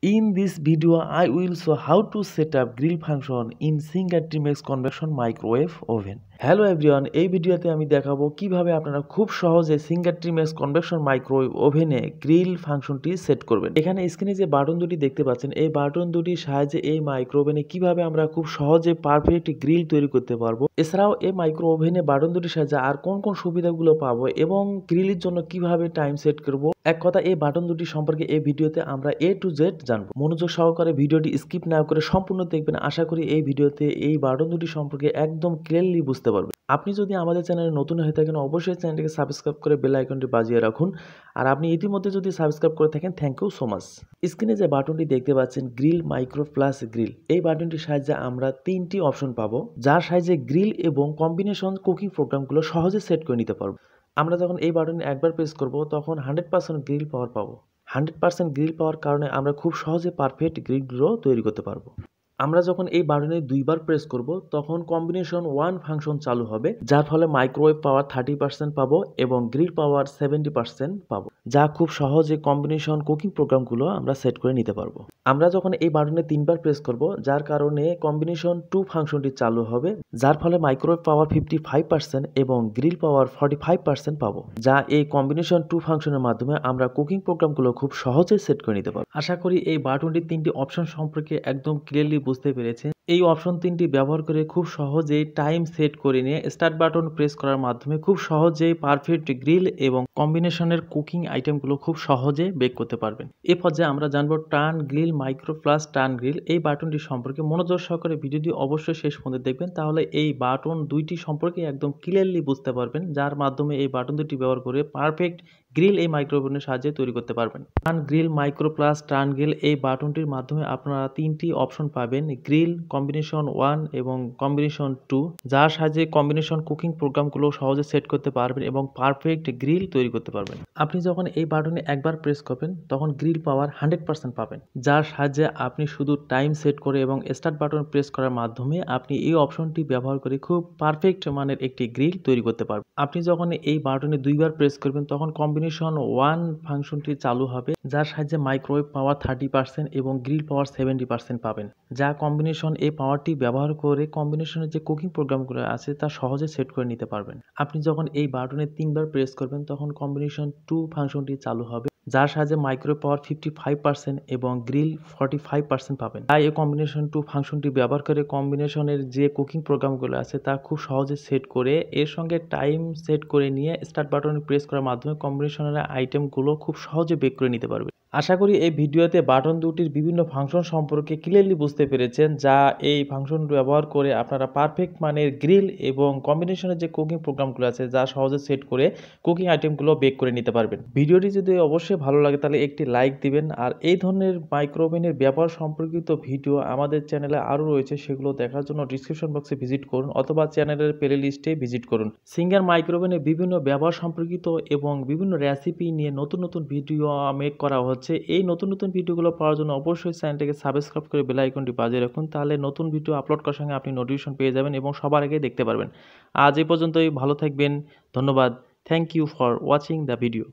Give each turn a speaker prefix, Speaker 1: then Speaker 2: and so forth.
Speaker 1: In this video, I will show how to set up grill function in Single-Max convection microwave oven. Hello everyone, এই ভিডিওতে আমি দেখাবো কিভাবে আপনারা খুব সহজে Single-Max convection microwave ওভেনে গ্রিল ফাংশনটি সেট করবেন। এখানে স্ক্রিনে যে বাটন দুটি দেখতে পাচ্ছেন, এই বাটন দুটির সাহায্যে এই মাইক্রো ওভেনে কিভাবে আমরা খুব সহজে পারফেক্ট গ্রিল তৈরি করতে পারবো। এছাড়াও এই মাইক্রো ওভেনে বাটন দুটির সাহায্যে আর কোন কোন সুবিধাগুলো পাবো এবং গ্রিলের জন্য কিভাবে টাইম সেট করব, এক কথা এই বাটন দুটি সম্পর্কে এই ভিডিওতে আমরা A to Z জানবো। মনোযোগ সহকারে ভিডিওটি স্কিপ না করে সম্পূর্ণ দেখবেন। আশা করি এই ভিডিওতে এই বাটন দুটি সম্পর্কে একদম ক্লিয়ারলি বুঝতে পারবেন। আপনি যদি আমাদের চ্যানেলে নতুন হয়ে থাকেন, অবশ্যই চ্যানেলটিকে সাবস্ক্রাইব করে বেল আইকনটি বাজিয়ে রাখুন। আর আপনি ইতিমধ্যে যদি সাবস্ক্রাইব করে থাকেন, থ্যাংক ইউ সো মাচ। স্ক্রিনে যে বাটনটি দেখতে পাচ্ছেন, গ্রিল মাইক্রো প্লাস গ্রিল, এই বাটনটির সাহায্যে আমরা তিনটি অপশন পাবো, যার সাহায্যে গ্রিল এবং কম্বিনেশন কুকিং প্রোগ্রামগুলো সহজে সেট করে নিতে পারবো। আমরা যখন এই বাটনে একবার প্রেস করব, তখন 100% গ্রিল পাওয়ার পাবো। 100% গ্রিল পাওয়ার কারণে আমরা খুব সহজে পারফেক্ট গ্রিলগুলো তৈরি করতে পারবো। আমরা যখন এই বাটনে দুইবার প্রেস করব, তখন কম্বিনেশন 1 ফাংশন চালু হবে, যার ফলে মাইক্রোওয়েভ পাওয়ার 30% পাবো এবং গ্রিল পাওয়ার 70% পাবো, যা খুব সহজে কম্বিনেশন কুকিং প্রোগ্রামগুলো আমরা সেট করে নিতে পারবো। আমরা যখন এই বাটনে তিনবার প্রেস করব, যার কারণে কম্বিনেশন 2 ফাংশনটি চালু হবে, যার ফলে মাইক্রোওয়েভ পাওয়ার 55% এবং গ্রিল পাওয়ার 45% পাবো, যা এই কম্বিনেশন 2 ফাংশনের মাধ্যমে আমরা কুকিং প্রোগ্রামগুলো খুব সহজে সেট করে নিতে পারবো। আশা করি এই বাটনটির তিনটি অপশন সম্পর্কে একদম ক্লিয়ারলি বুঝতে পেরেছেন। এই অপশন তিনটি ব্যবহার করে খুব সহজেই টাইম সেট করে নিয়ে স্টার্ট বাটন প্রেস করার মাধ্যমে খুব সহজেই পারফেক্ট গ্রিল এবং কম্বিনেশনের কুকিং আইটেমগুলো খুব সহজে বেক করতে পারবেন। এ পর্যায়ে আমরা জানবো turn grill micro plus turn grill, এই বাটনটি সম্পর্কে মনোযোগ সহকারে ভিডিওটি অবশ্যই শেষ পর্যন্ত দেখবেন, তাহলে এই বাটন দুইটি সম্পর্কে একদম ক্লিয়ারলি বুঝতে পারবেন, যার মাধ্যমে এই বাটন দুটি ব্যবহার করে পারফেক্ট গ্রিল এই মাইক্রোওভেনের সাহায্যে তৈরি করতে পারবেন। Turn grill micro plus turn grill, এই বাটনটির মাধ্যমে আপনারা তিনটি অপশন পাবেন, গ্রিল কম্বিনেশন 1 এবং কম্বিনেশন 2, যার সাহায্যে কম্বিনেশন কুকিং প্রোগ্রামগুলো সহজে সেট করতে পারবেন এবং পারফেক্ট গ্রিল তৈরি করতে পারবেন। আপনি যখন এই বাটনে একবার প্রেস করবেন, তখন গ্রিল পাওয়ার 100% পাবেন, যার সাহায্যে আপনি শুধু টাইম সেট করে এবং স্টার্ট বাটন প্রেস করার মাধ্যমে আপনি এই অপশনটি ব্যবহার করে খুব পারফেক্ট মানের একটি গ্রিল তৈরি করতে পারবেন। আপনি যখন এই বাটনে দুইবার প্রেস করবেন, তখন কম্বিনেশন 1 ফাংশনটি চালু হবে, যার সাহায্যে মাইক্রোওয়েভ পাওয়ার 30% এবং গ্রিল পাওয়ার 70% পাবেন, যা কম্বিনেশন এই পাওয়ারটি ব্যবহার করে কম্বিনেশনের যে কুকিং প্রোগ্রামগুলো আছে তা সহজে সেট করে নিতে পারবেন। আপনি যখন এই বাটনে তিনবার প্রেস করবেন, তখন কম্বিনেশন 2 ফাংশনটি চালু হবে, যার সাহায্যে মাইক্রোওয়েভ পাওয়ার 55% এবং গ্রিল 45% পাবেন। তাই এই কম্বিনেশন 2 ফাংশনটি ব্যবহার করে কম্বিনেশনের যে কুকিং প্রোগ্রামগুলো আছে তা খুব সহজে সেট করে এর সঙ্গে টাইম সেট করে নিয়ে স্টার্ট বাটন প্রেস করার মাধ্যমে কম্বিনেশনের আইটেমগুলো খুব সহজে বেক করে নিতে পারবে। আশা করি এই ভিডিওতে বাটন দুটির বিভিন্ন ফাংশন সম্পর্কে ক্লিয়ারলি বুঝতে পেরেছেন, যা এই ফাংশন ব্যবহার করে আপনারা পারফেক্ট মানের গ্রিল এবং কম্বিনেশনের যে কুকিং প্রোগ্রামগুলো আছে যা সহজে সেট করে কুকিং আইটেমগুলো বেক করে নিতে পারবেন। ভিডিওটি যদি অবশ্যই ভালো লাগে তাহলে একটি লাইক দিবেন, আর এই ধরনের মাইক্রোওভেনের ব্যবহার সম্পর্কিত ভিডিও আমাদের চ্যানেলে আরও রয়েছে, সেগুলো দেখার জন্য ডিসক্রিপশন বক্সে ভিজিট করুন অথবা চ্যানেলের প্লে লিস্টে ভিজিট করুন। সিঙ্গার মাইক্রোওভেনের বিভিন্ন ব্যবহার সম্পর্কিত এবং বিভিন্ন রেসিপি নিয়ে নতুন নতুন ভিডিও মেক করা হচ্ছে। এই নতুন নতুন ভিডিওগুলো পাওয়ার জন্য অবশ্যই চ্যানেলটিকে সাবস্ক্রাইব করে বেল আইকনটি বাজিয়ে রাখুন, তাহলে নতুন ভিডিও আপলোড করার সঙ্গে আপনি নোটিফিকেশন পেয়ে যাবেন এবং সবার আগে দেখতে পারবেন। আজ এই পর্যন্তই, ভালো থাকবেন, ধন্যবাদ। Thank you for watching the video.